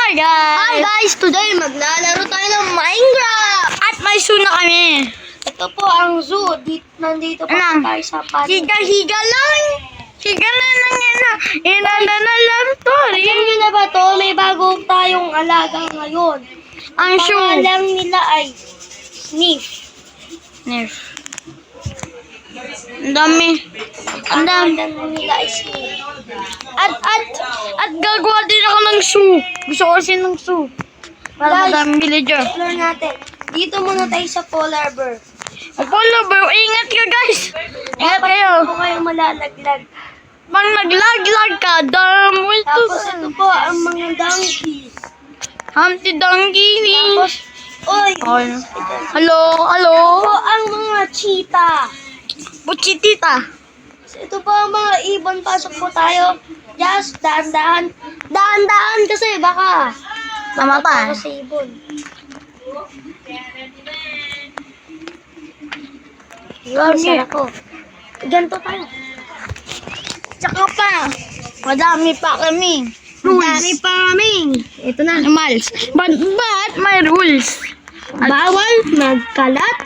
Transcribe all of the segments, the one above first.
Hi guys! guys! Today maglalaro tayo ng Minecraft! At may zoo na kami. Ito po ang zoo. Nandito pa Ano? tayo sa paligid. Higa-higa lang. Higa na lang yan. Inanda na lang to. Alam nyo na ba to? May bago tayong alaga ngayon. Ang zoo. Pangalan nila ay Sniff. Nerf. Ang dami. Ang dami. Pangalan nila ay Sniff. At gagawa din ako ng zoo. Gusto ko kasi ng zoo. Para Guys, madaming villager. explore natin. Dito muna tayo sa polar bear. Apollo, bro. Ingat ka, guys. Ingat kayo. Kung kayo malalaglag. Pag naglag-lag ka, damo ito. Tapos ito po ang mga donkey. Humpty Dumpty. Tapos, oy! Hello, hello. Ito po ang mga cheetah. Buchitita. Ito po ang mga ibon. Pasok po tayo. Just dahan-dahan. Dahan-dahan kasi baka Namatay. ako sa ibon. Yun, Sige. sana ko. Ganito tayo. Tsaka pa. Madami pa kami. Dami pa kami. Ito na. Animals. But may rules. Bawal magkalat,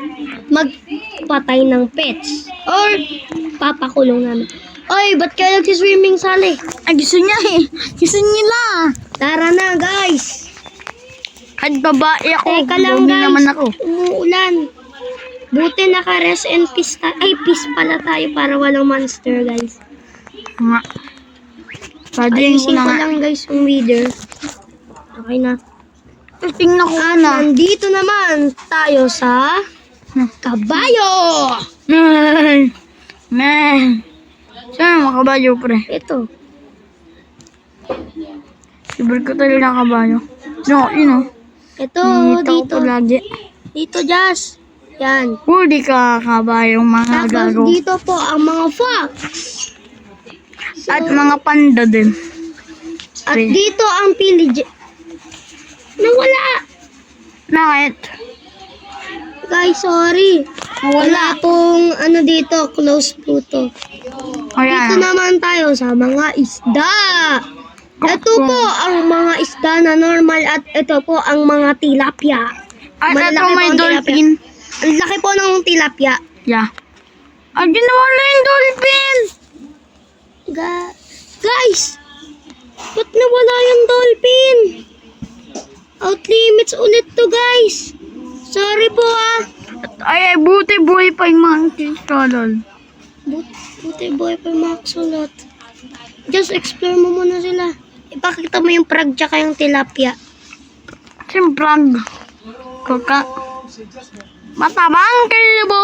magpatay ng pets, or papakulong namin. Oy, ba't kayo nagsiswimming sali? Ay, gusto niya eh. Gusto nila. Tara na, guys. Kahit babae ako. Teka lang, Pogi guys. naman ako. Umuulan. Buti naka-rest and peace peace pala tayo para walang monster, guys. Nga. Padring ko Ayusin na ko nga. lang, guys, yung weather. Okay na. Tingnan ko At na. nandito naman tayo sa kabayo. Man. Saan mga kabayo, pre? Ito. Sibir ko talaga ng kabayo. No, yun o. Ito, Nangita ko dito. to lagi. Dito, Jazz. Yan. Huli ka kabayong mga Tapos gago. dito po ang mga fox. At mga panda din. At dito ang pigeon. Nawala. Bakit? Guys, sorry. Wala pong ano dito, close po to. Dito Ayan. naman tayo sa mga isda. Ito po ang mga isda na normal at ito po ang mga tilapia. At Malaki ito po may ang dolphin. Ang laki po ng tilapia. Yeah. Ah, ginawa na yung dolphin! Guys, ba't nawala yung dolphin? Out limits ulit to, guys. Sorry po ah. Ay, buti buhay pa yung mga kiskalol. Buti boy pa yung mga aksolot. Just explore mo muna sila. Ipakita mo yung prag tsaka yung tilapia. Simprag. Kaka. Matabang kalbo.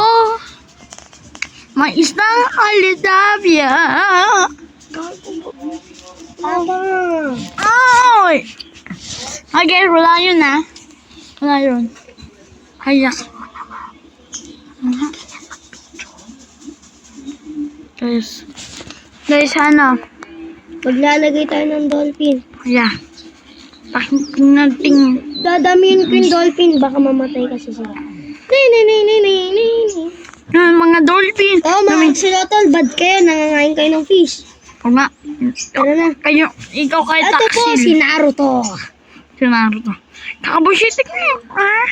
May isang alidabia. Ay! Okay, wala yun ah. Wala yun. Hayak. Guys, ano? Maglalagay tayo ng dolphin. Yeah. Paking nating. Dadamihin ko yung dolphin. Baka mamatay kasi sila. Mga dolphin. Oh, mga silotol. Bad kayo. Nangangain kayo ng fish. O nga. Tara na. Kayo, ikaw kay Ito po si Taksil. Naruto. Si Naruto. Kakabushitik na yun. Ah.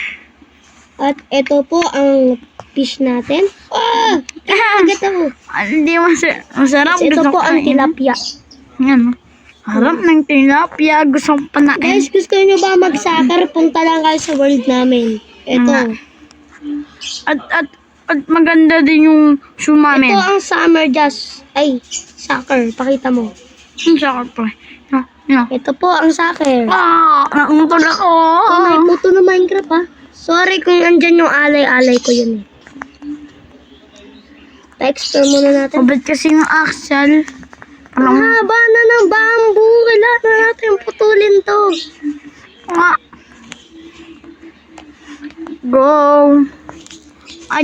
At ito po ang fish natin. Ah! Agad ako. Hindi masarap. Ito Gusto po ang kainin. tilapia. Yan. Harap ng tilapia. Gusto kong panain. Guys, gusto nyo ba mag-soccer? Punta lang kayo sa world namin. Ito. At maganda din yung shoe namin. Ito ang summer jazz. Ay, soccer. Pakita mo. Yung soccer po. Yan. Ito po ang soccer. Naungtol ako. Oh, may puto na Minecraft ha. Sorry kung andyan yung alay-alay ko yun eh. Pa-explore muna natin. Mabit kasi yung axle. Ang haba na ng bamboo. Kailangan na natin putulin to. Nga. Go. I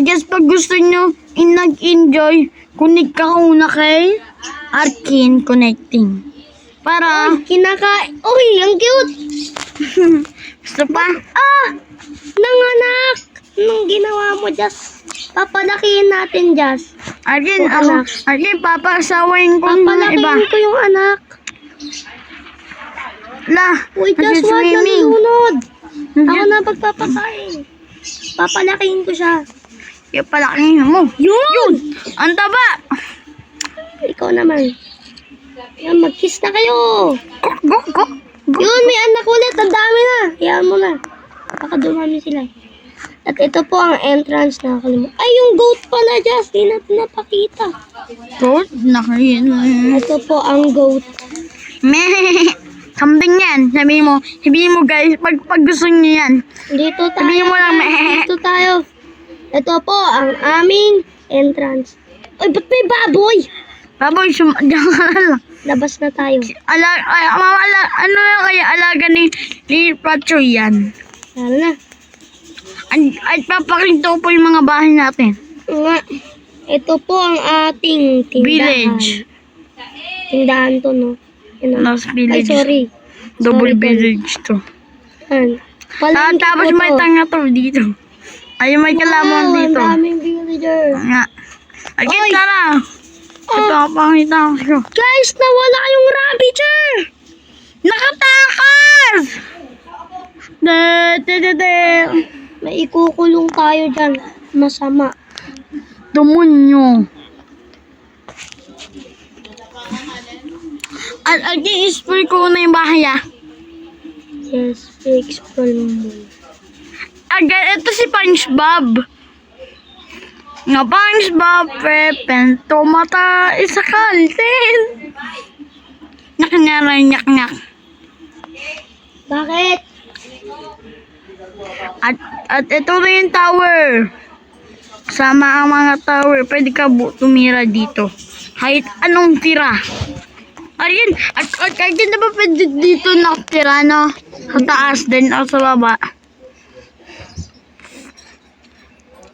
guess pag gusto nyo nag-enjoy, connect ka muna kay Arkin Connecting. Para, Uy, ang cute. gusto pa? Ah! Nanganak! Anong ginawa mo, Jazz? Papalakihin natin, Jazz. Arkin, anak. Arkin, papasawain ko ng iba. Papalakihin ko yung anak. La, Uy, just wag na swimming. nalunod. Ako na pagpapakain. Papalakihin ko siya. Yung palaking mo. Yun! Ang taba. Ikaw naman. Yan, mag-kiss na kayo. Go, go. Yun, may anak ulit. Ang dami na. Hayaan mo na. Baka dumami sila. At ito po ang entrance na nakalimutan. Ay, yung goat pala, Just. Di natin napakita. Goat, nakain. Ito po ang goat. Meh. Something yan. Sabihin mo guys, pag gusto niyo yan. Dito tayo. Sabihin mo lang, guys. meh. Dito tayo. Ito po ang aming entrance. Ay, ba't may baboy? Baboy, diyan ka na lang. Labas na tayo. Ano yung kaya alaga ni Pacho yan? Tara na. At papakita ko po yung mga bahay natin. Nga. Ito po ang ating tindahan. Village. Tindahan to, no? Yan, no? Last village. Ay, sorry. Double Sorry, tol. village to. Yan. Palengke Tapos po may to. tanga to dito. Ay, may kalamon dito. Ang daming villager. Nga. Agad Oy! ka na. Ito ang pangita ko. Guys, nawala yung Ravager! Nakatakas! De. May ikukulong tayo dyan. Masama. Demonyo. At i-spray ko na yung bahay ah. Yes, explore mo. Agad, ito si SpongeBob. Nga SpongeBob, Pepen, tomata, isa kalten. Nyak. Bakit? At ito na yung tower. Sama ang mga tower, pwede ka tumira dito. Kahit anong tira. Ayun, at na ba pwede dito nakatira, no? Sa taas din o sa baba.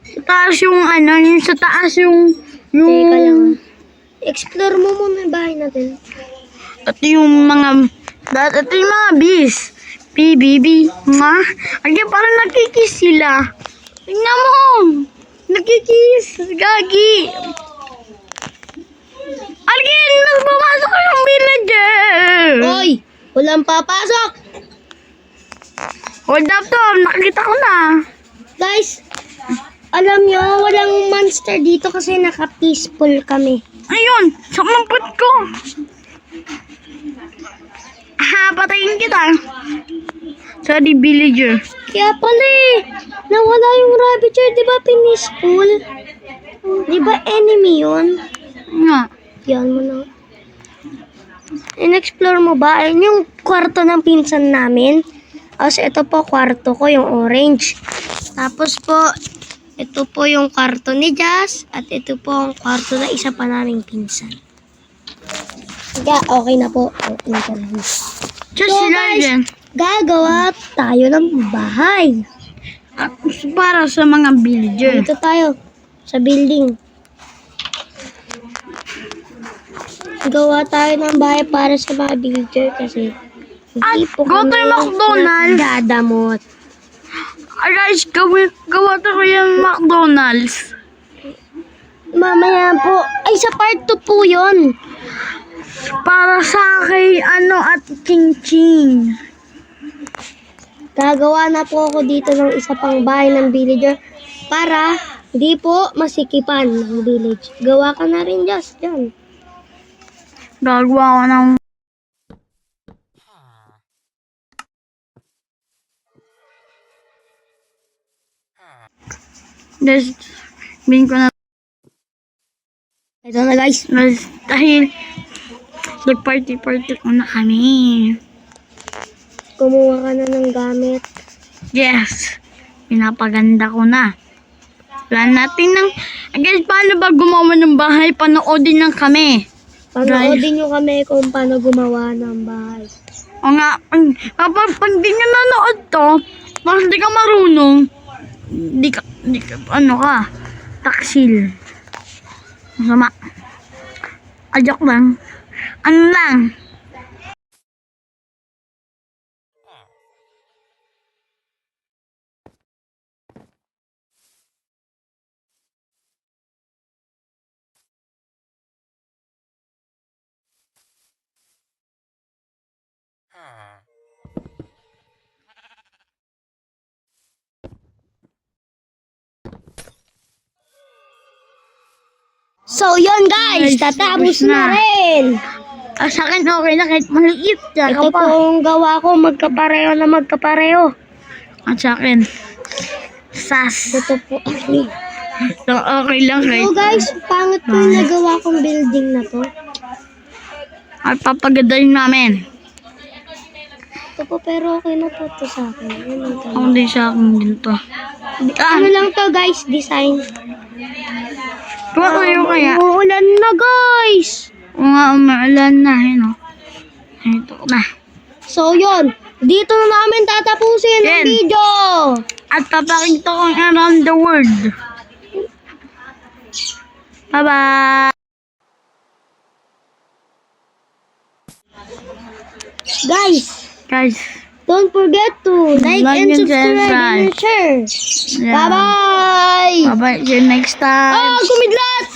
Sa taas yung yung sa taas yung Teka lang. Explore mo muna yung bahay natin. at yung mga bees. PBB, nga. Ayun, parang nagkikis sila. Tingnan mo. Nagkikis. Gagi. Algin, nagpamasok yung villager. Hoy! Walang papasok! Hold up, Tom. Nakikita ko na. Guys, alam nyo, walang monster dito kasi naka-peaceful kami. Ayun, sakampot ko. Patayin kita. Sorry, villager. Kaya pala eh, nawala yung Ravager, di ba peaceful? Di ba enemy yun? Nga. Yan mo na. In-explore mo ba? Ayun yung kwarto ng pinsan namin. Tapos ito po kwarto ko, yung orange. Tapos po, ito po yung kwarto ni Jazz. At ito po ang kwarto na isa pa naming pinsan. Kaya okay na po ang interview. Just So, sila guys, dyan. gagawa tayo ng bahay. Para sa mga villager. Dito tayo, sa building. Gawa tayo ng bahay para sa mga villager kasi hindi po go tayo McDonald's. dadamot. Guys, gawa tayo yung McDonald's. Mamaya po, ay sa part 2 po yun. Para sa kay at Ching Ching. Gagawa na po ako dito ng isa pang bahay ng villager para hindi po masikipan ng village. Gawa ka na rin, Just, dyan. Gagawa ko ng... Des, bin ko na... Ito na, guys. Dahil nag-party ko na kami. Kumuha ka na ng gamit. Yes, pinapaganda ko na. Plan natin ng... Guys, paano ba gumawa ng bahay? Panoodin lang kami. Panoodin nyo kami kung paano gumawa ng bahay. O nga, pag di nyo nanood to, mas di ka marunong, di ka, taksil. Masama. Ajok lang. Ano lang? So, yun guys, Guys, tatapos tapos na na. rin. Sa akin okay na kahit maliit. Ito Tsaka pa. pong gawa ko, magkapareho na magkapareho. At sa akin, sas. Ito po. So, okay lang kahit. So guys, pangit po yung nagawa kong building na to. At papagadayin namin. Ito po, pero okay na po to sa akin. Yan ang Ako kaya. din sa akin dito. Ano lang to guys, design. Kung ano kaya? Uulan na guys. Kung nga umaalan na, yun o. Ito na. So yun, dito na namin tatapusin ang Yan. video. At papakita ko around the world. Bye-bye! Guys, Guys, don't forget to like and subscribe and share. yeah. Bye-bye. Bye-bye. See you next time. Oh, kumidlat!